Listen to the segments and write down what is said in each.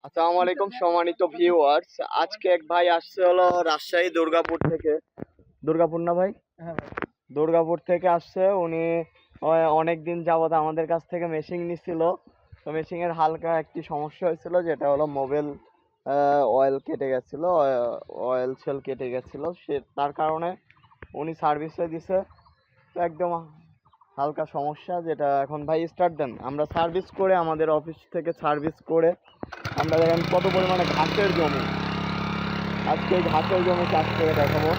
আসসালামু আলাইকুম সম্মানিত ভিউয়ার্স। আজকে এক ভাই আসছে হলো রাজশাহী দুর্গাপুর থেকে। দুর্গাপুর না ভাই? হ্যাঁ ভাই। দুর্গাপুর থেকে আসছে উনি। অনেক দিন যাবত আমাদের কাছ থেকে মেশিন নিছিল। তো মেশিনের হালকা একটি সমস্যা হয়েছিল, যেটা হলো মোবিল অয়েল কেটে গেছিলো, অয়েল সেল কেটে গেছিলো। তার কারণে উনি সার্ভিসে দিছে। তো একদম হালকা সমস্যা, যেটা এখন ভাই স্টার্ট দেন, আমরা সার্ভিস করে আমাদের অফিস থেকে সার্ভিস করে আমরা দেখেন কত পরিমাণে ঘাসের জমি। আজকে এই ঘাসের জমি চাষ করে দেখাবো।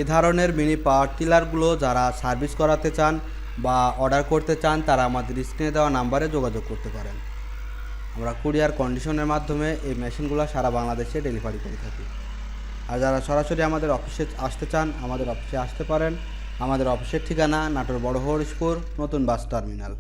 এ ধরনের মিনি পাওয়ার টিলারগুলো যারা সার্ভিস করাতে চান বা অর্ডার করতে চান, তারা আমাদের স্ক্রিনে দেওয়া নাম্বারে যোগাযোগ করতে পারেন। আমরা কুরিয়ার কন্ডিশনের মাধ্যমে এই মেশিনগুলো সারা বাংলাদেশে ডেলিভারি করে থাকি। আর যারা সরাসরি আমাদের অফিসে আসতে চান, আমাদের অফিসে আসতে পারেন। আমাদের অফিসের ঠিকানা নাটোর বড় হরিশপুর নতুন বাস টার্মিনাল।